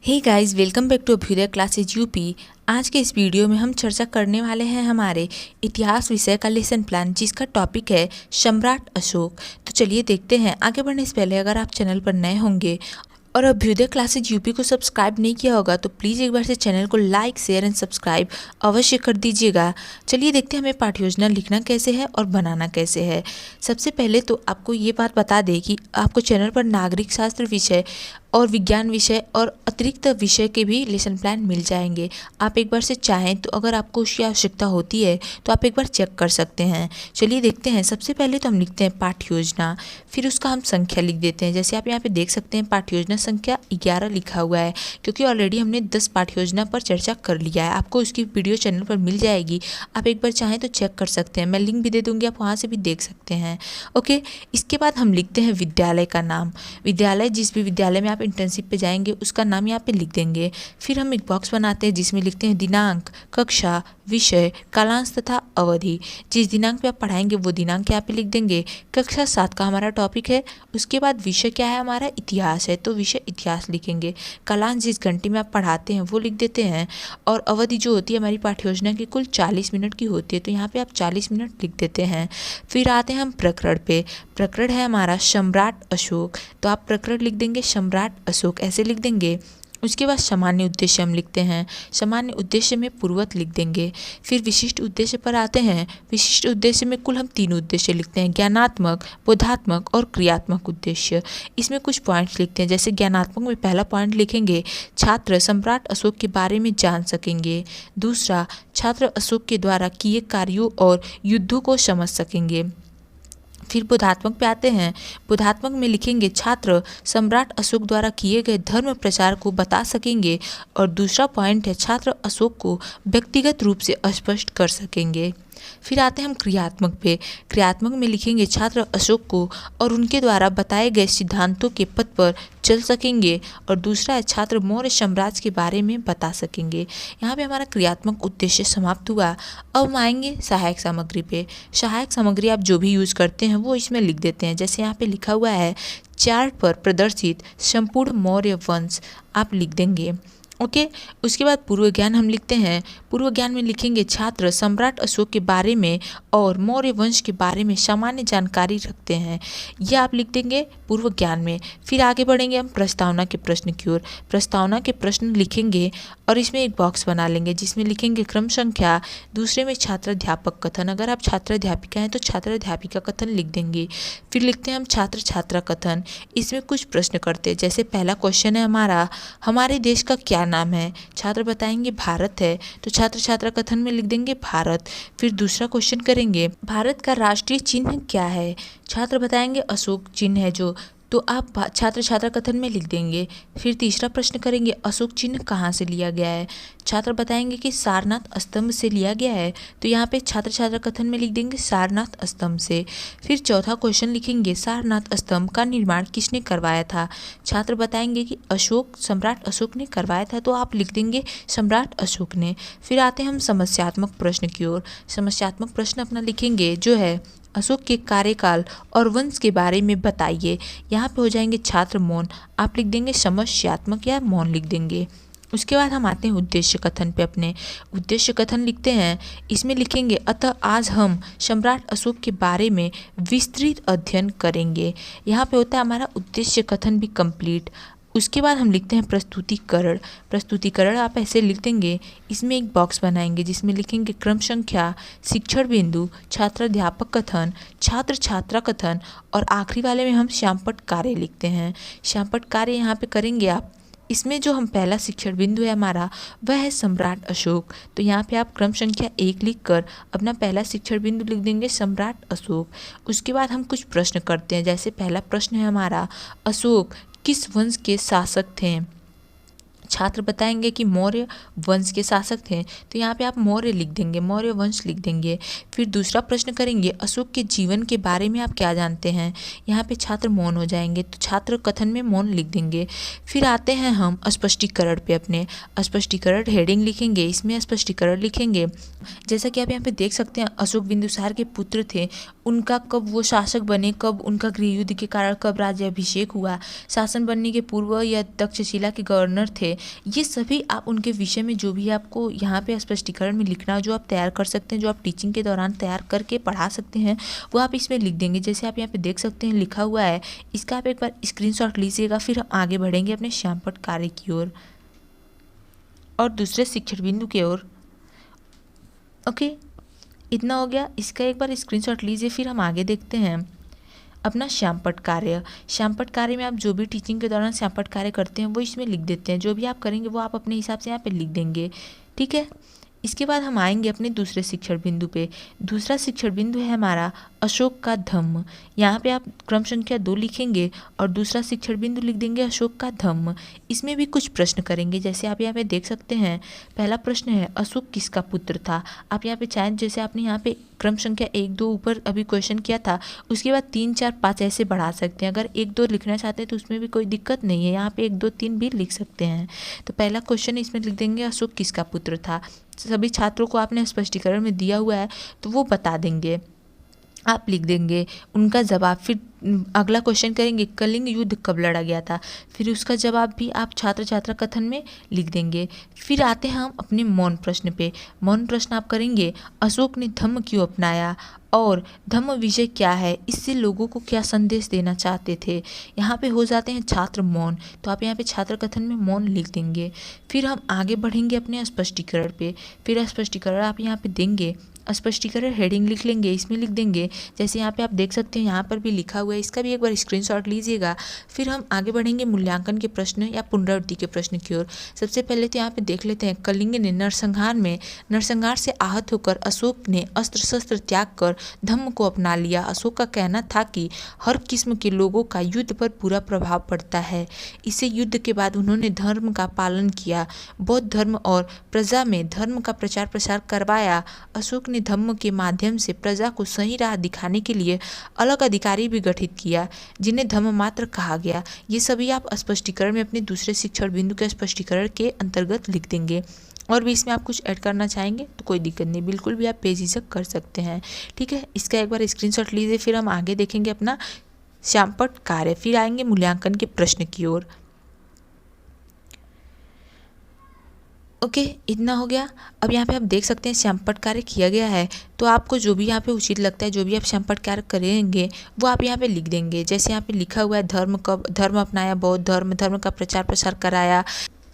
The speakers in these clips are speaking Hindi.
Hey guys, welcome back to Abhyudaya classes UP. आज के इस वीडियो में हम चर्चा करने वाले हैं हमारे इतिहास विषय का लेसन प्लान, जिसका टॉपिक है सम्राट अशोक। तो चलिए देखते हैं। आगे बढ़ने से पहले अगर आप चैनल पर नए होंगे और अभ्युदय क्लासेज यूपी को सब्सक्राइब नहीं किया होगा तो प्लीज़ एक बार से चैनल को लाइक, शेयर एंड सब्सक्राइब अवश्य कर दीजिएगा। चलिए देखते हैं हमें पाठ्य योजना लिखना कैसे है और बनाना कैसे है। सबसे पहले तो आपको ये बात बता दें कि आपको चैनल पर नागरिक शास्त्र विषय और विज्ञान विषय और अतिरिक्त विषय के भी लेसन प्लान मिल जाएंगे। आप एक बार से चाहें तो अगर आपको उसकी आवश्यकता होती है तो आप एक बार चेक कर सकते हैं। चलिए देखते हैं। सबसे पहले तो हम लिखते हैं पाठ्य योजना, फिर उसका हम संख्या लिख देते हैं। जैसे आप यहाँ पे देख सकते हैं पाठ्य योजना संख्या 11 लिखा हुआ है, क्योंकि ऑलरेडी हमने 10 पाठ्य योजना पर चर्चा कर लिया है। आपको उसकी वीडियो चैनल पर मिल जाएगी, आप एक बार चाहें तो चेक कर सकते हैं। मैं लिंक भी दे दूँगी, आप वहाँ से भी देख सकते हैं। ओके, इसके बाद हम लिखते हैं विद्यालय का नाम। विद्यालय, जिस भी विद्यालय में आप इंटर्नशिप पे जाएंगे उसका नाम यहाँ पे लिख देंगे। फिर हम एक बॉक्स बनाते हैं जिसमें लिखते हैं दिनांक, कक्षा, विषय, कालांश तथा अवधि। जिस दिनांक पे आप पढ़ाएंगे वो दिनांक यहाँ पे लिख देंगे। कक्षा 7 का हमारा टॉपिक है। उसके बाद विषय क्या है, हमारा इतिहास है, तो विषय इतिहास लिखेंगे। कालांश जिस घंटे में आप पढ़ाते हैं वो लिख देते हैं। और अवधि जो होती है हमारी पाठ्य योजना की कुल 40 मिनट की होती है, तो यहाँ पे आप 40 मिनट लिख देते हैं। फिर आते हैं हम प्रकरण पे। प्रकरण है हमारा सम्राट अशोक, तो आप प्रकरण लिख देंगे सम्राट अशोक, ऐसे लिख देंगे। उसके बाद सामान्य उद्देश्य हम लिखते हैं। सामान्य उद्देश्य में पूर्वत लिख देंगे। फिर विशिष्ट उद्देश्य पर आते हैं। विशिष्ट उद्देश्य में कुल हम 3 उद्देश्य लिखते हैं, ज्ञानात्मक, बोधात्मक और क्रियात्मक उद्देश्य। इसमें कुछ पॉइंट्स लिखते हैं। जैसे ज्ञानात्मक में पहला पॉइंट लिखेंगे, छात्र सम्राट अशोक के बारे में जान सकेंगे। दूसरा, छात्र अशोक के द्वारा किए कार्यों और युद्धों को समझ सकेंगे। फिर बोधात्मक पे आते हैं। बोधात्मक में लिखेंगे, छात्र सम्राट अशोक द्वारा किए गए धर्म प्रचार को बता सकेंगे। और दूसरा पॉइंट है, छात्र अशोक को व्यक्तिगत रूप से स्पष्ट कर सकेंगे। फिर आते हैं हम क्रियात्मक पे। क्रियात्मक में लिखेंगे, छात्र अशोक को और उनके द्वारा बताए गए सिद्धांतों के पथ पर चल सकेंगे। और दूसरा है, छात्र मौर्य साम्राज्य के बारे में बता सकेंगे। यहाँ पे हमारा क्रियात्मक उद्देश्य समाप्त हुआ। अब हम आएंगे सहायक सामग्री पे। सहायक सामग्री आप जो भी यूज़ करते हैं वो इसमें लिख देते हैं। जैसे यहाँ पे लिखा हुआ है, चार्ट पर प्रदर्शित संपूर्ण मौर्य वंश, आप लिख देंगे। ओके, उसके बाद पूर्व ज्ञान हम लिखते हैं। पूर्व ज्ञान में लिखेंगे, छात्र सम्राट अशोक के बारे में और मौर्य वंश के बारे में सामान्य जानकारी रखते हैं, यह आप लिख देंगे पूर्व ज्ञान में। फिर आगे बढ़ेंगे हम प्रस्तावना के प्रश्न की ओर। प्रस्तावना के प्रश्न लिखेंगे और इसमें एक बॉक्स बना लेंगे जिसमें लिखेंगे क्रम संख्या, दूसरे में छात्र अध्यापक कथन। अगर आप छात्र अध्यापिका हैं तो छात्र अध्यापिका कथन लिख देंगे। फिर लिखते हैं हम छात्र छात्रा कथन। इसमें कुछ प्रश्न करते हैं। जैसे पहला क्वेश्चन है हमारा, हमारे देश का क्या नाम है? छात्र बताएंगे भारत है, तो छात्र छात्रा कथन में लिख देंगे भारत। फिर दूसरा क्वेश्चन करेंगे, भारत का राष्ट्रीय चिन्ह क्या है? छात्र बताएंगे अशोक चिन्ह है जो, तो आप छात्र छात्रा कथन में लिख देंगे। फिर तीसरा प्रश्न करेंगे, अशोक चिन्ह कहाँ से लिया गया है? छात्र बताएंगे कि सारनाथ स्तंभ से लिया गया है, तो यहाँ पे छात्र छात्रा कथन में लिख देंगे सारनाथ स्तंभ से। फिर चौथा क्वेश्चन लिखेंगे, सारनाथ स्तंभ का निर्माण किसने करवाया था? छात्र बताएंगे कि अशोक, सम्राट अशोक ने करवाया था, तो आप लिख देंगे सम्राट अशोक ने। फिर आते हैं हम समस्यात्मक प्रश्न की ओर। समस्यात्मक प्रश्न अपना लिखेंगे जो है, अशोक के कार्यकाल और वंश के बारे में बताइए। यहाँ पे हो जाएंगे छात्र मौन, आप लिख देंगे समस्यात्मक या मौन लिख देंगे। उसके बाद हम आते हैं उद्देश्य कथन पे। अपने उद्देश्य कथन लिखते हैं। इसमें लिखेंगे, अतः आज हम सम्राट अशोक के बारे में विस्तृत अध्ययन करेंगे। यहाँ पे होता है हमारा उद्देश्य कथन भी कंप्लीट। उसके बाद हम लिखते हैं प्रस्तुतिकरण। प्रस्तुतिकरण आप ऐसे लिख देंगे। इसमें एक बॉक्स बनाएंगे जिसमें लिखेंगे क्रम संख्या, शिक्षण बिंदु, छात्राध्यापक कथन, छात्र छात्रा कथन और आखिरी वाले में हम श्यामपट्ट कार्य लिखते हैं। श्यामपट्ट कार्य यहाँ पे करेंगे आप। इसमें जो हम पहला शिक्षण बिंदु है हमारा वह है सम्राट अशोक, तो यहाँ पे आप क्रम संख्या 1 लिखकर अपना पहला शिक्षण बिंदु लिख देंगे सम्राट अशोक। उसके बाद हम कुछ प्रश्न करते हैं। जैसे पहला प्रश्न है हमारा, अशोक किस वंश के शासक थे? छात्र बताएंगे कि मौर्य वंश के शासक थे, तो यहाँ पे आप मौर्य लिख देंगे, मौर्य वंश लिख देंगे। फिर दूसरा प्रश्न करेंगे, अशोक के जीवन के बारे में आप क्या जानते हैं? यहाँ पे छात्र मौन हो जाएंगे, तो छात्र कथन में मौन लिख देंगे। फिर आते हैं हम स्पष्टीकरण पे। अपने स्पष्टीकरण हेडिंग लिखेंगे, इसमें स्पष्टीकरण लिखेंगे। जैसा कि आप यहाँ पे देख सकते हैं, अशोक बिंदुसार के पुत्र थे, उनका कब वो शासक बने, कब उनका गृह युद्ध के कारण कब राज्याभिषेक हुआ, शासन बनने के पूर्व या तक्षशिला के गवर्नर थे, ये सभी आप उनके विषय में जो भी आपको यहाँ पे स्पष्टीकरण में लिखना, जो आप तैयार कर सकते हैं, जो आप टीचिंग के दौरान तैयार करके पढ़ा सकते हैं, वो आप इसमें लिख देंगे। जैसे आप यहाँ पे देख सकते हैं लिखा हुआ है, इसका आप एक बार स्क्रीनशॉट लीजिएगा। फिर हम आगे बढ़ेंगे अपने श्यामपट्ट कार्य की ओर और दूसरे शिक्षण बिंदु की ओर। ओके, इतना हो गया। इसका एक बार स्क्रीनशॉट लीजिए। फिर हम आगे देखते हैं अपना श्यामपट्ट कार्य। श्यामपट्ट कार्य में आप जो भी टीचिंग के दौरान श्यामपट्ट कार्य करते हैं वो इसमें लिख देते हैं। जो भी आप करेंगे वो आप अपने हिसाब से यहाँ पे लिख देंगे, ठीक है। इसके बाद हम आएंगे अपने दूसरे शिक्षण बिंदु पे। दूसरा शिक्षण बिंदु है हमारा अशोक का धम्म। यहाँ पे आप क्रम संख्या 2 लिखेंगे और दूसरा शिक्षण बिंदु लिख देंगे अशोक का धम्म। इसमें भी कुछ प्रश्न करेंगे। जैसे आप यहाँ पे देख सकते हैं, पहला प्रश्न है अशोक किसका पुत्र था। आप यहाँ पे चाहें, जैसे आपने यहाँ पे क्रम संख्या 1 2 ऊपर अभी क्वेश्चन किया था, उसके बाद 3 4 5 ऐसे बढ़ा सकते हैं। अगर 1 2 लिखना चाहते हैं तो उसमें भी कोई दिक्कत नहीं है, यहाँ पे 1 2 3 भी लिख सकते हैं। तो पहला क्वेश्चन इसमें लिख देंगे अशोक किसका पुत्र था। सभी छात्रों को आपने स्पष्टीकरण में दिया हुआ है तो वो बता देंगे, आप लिख देंगे उनका जवाब। फिर अगला क्वेश्चन करेंगे कलिंग युद्ध कब लड़ा गया था, फिर उसका जवाब भी आप छात्र छात्रा कथन में लिख देंगे। फिर आते हैं हम अपने मौन प्रश्न पे। मौन प्रश्न आप करेंगे अशोक ने धम्म क्यों अपनाया और धम्म विजय क्या है, इससे लोगों को क्या संदेश देना चाहते थे। यहाँ पे हो जाते हैं छात्र मौन, तो आप यहाँ पे छात्र कथन में मौन लिख देंगे। फिर हम आगे बढ़ेंगे अपने स्पष्टीकरण पे। फिर स्पष्टीकरण आप यहाँ पे देंगे, स्पष्टीकरण हेडिंग लिख लेंगे, इसमें लिख देंगे। जैसे यहाँ पे आप देख सकते हैं यहाँ पर भी लिखा हुआ है, इसका भी एक बार स्क्रीनशॉट लीजिएगा। फिर हम आगे बढ़ेंगे मूल्यांकन के प्रश्न या पुनरावृत्ति के प्रश्न की ओर। सबसे पहले तो यहाँ पे देख लेते हैं कलिंग ने नरसंहार से आहत होकर अशोक ने अस्त्र शस्त्र त्याग कर धम्म को अपना लिया। अशोक का कहना था कि हर किस्म के लोगों का युद्ध पर बुरा प्रभाव पड़ता है। इसे युद्ध के बाद उन्होंने धर्म का पालन किया, बौद्ध धर्म और प्रजा में धर्म का प्रचार प्रसार करवाया। अशोक ने धम्म के माध्यम से प्रजा को सही राह दिखाने के लिए अलग अधिकारी भी गठित किया, जिन्हें धम्म मात्र कहा गया। ये सभी आप स्पष्टीकरण में अपने दूसरे शिक्षण बिंदु के स्पष्टीकरण के अंतर्गत लिख देंगे। और भी इसमें आप कुछ ऐड करना चाहेंगे तो कोई दिक्कत नहीं, बिल्कुल भी आप बेझिझक कर सकते हैं, ठीक है। इसका एक बार स्क्रीनशॉट लीजिए। फिर हम आगे देखेंगे अपना श्यामपट्ट कार्य। फिर आएंगे मूल्यांकन के प्रश्न की ओर। ओके, इतना हो गया। अब यहाँ पे आप देख सकते हैं श्यामपट्ट कार्य किया गया है, तो आपको जो भी यहाँ पे उचित लगता है, जो भी आप श्यामपट्ट कार्य करेंगे वो आप यहाँ पे लिख देंगे। जैसे यहाँ पे लिखा हुआ है धर्म अपनाया, बौद्ध धर्म का प्रचार प्रसार कराया,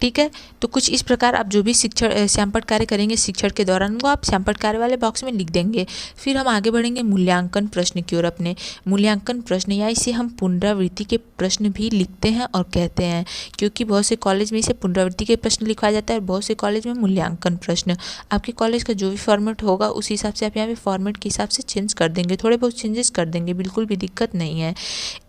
ठीक है। तो कुछ इस प्रकार आप जो भी श्यामपट्ट कार्य करेंगे शिक्षण के दौरान वो आप श्यामपट्ट कार्य वाले बॉक्स में लिख देंगे। फिर हम आगे बढ़ेंगे मूल्यांकन प्रश्न की ओर। अपने मूल्यांकन प्रश्न या इसे हम पुनरावृत्ति के प्रश्न भी लिखते हैं और कहते हैं, क्योंकि बहुत से कॉलेज में इसे पुनरावृत्ति के प्रश्न लिखवाया जाता है और बहुत से कॉलेज में मूल्यांकन प्रश्न। आपके कॉलेज का जो भी फॉर्मेट होगा उस हिसाब से आप यहाँ पे फॉर्मेट के हिसाब से चेंज कर देंगे, थोड़े बहुत चेंजेस कर देंगे, बिल्कुल भी दिक्कत नहीं है।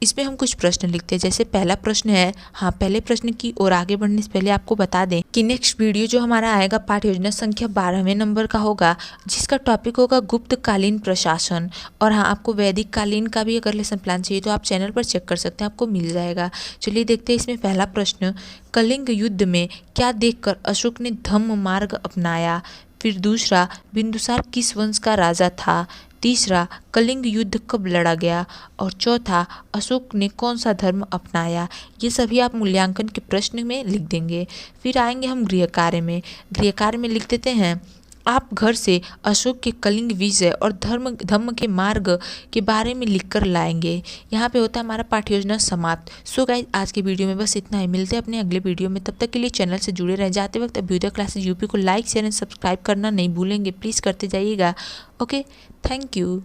इसमें हम कुछ प्रश्न लिखते हैं। जैसे पहला प्रश्न है, हाँ, पहले प्रश्न की ओर आगे बढ़ने से पहले आपको बता दें कि नेक्स्ट वीडियो जो हमारा आएगा पाठ योजना संख्या 12वें नंबर का होगा, जिसका टॉपिक होगा गुप्तकालीन प्रशासन। और हाँ, आपको वैदिक कालीन का भी अगर लेसन प्लान चाहिए तो आप चैनल पर चेक कर सकते हैं, आपको मिल जाएगा। चलिए देखते हैं इसमें पहला प्रश्न, कलिंग युद्ध में क्या देखकर अशोक ने धम्म मार्ग अपनाया। फिर दूसरा, बिंदुसार किस वंश का राजा था। तीसरा, कलिंग युद्ध कब लड़ा गया। और चौथा, अशोक ने कौन सा धर्म अपनाया। ये सभी आप मूल्यांकन के प्रश्न में लिख देंगे। फिर आएंगे हम गृह कार्य में। गृह कार्य में लिख देते हैं, आप घर से अशोक के कलिंग विजय और धम्म के मार्ग के बारे में लिखकर लाएंगे। यहाँ पे होता है हमारा पाठ्य योजना समाप्त। सो गाइस, आज के वीडियो में बस इतना ही। मिलते हैं अपने अगले वीडियो में, तब तक के लिए चैनल से जुड़े रहे। जाते वक्त अभ्युदय क्लासेस यूपी को लाइक शेयर एंड सब्सक्राइब करना नहीं भूलेंगे, प्लीज़ करते जाइएगा। Okay, thank you.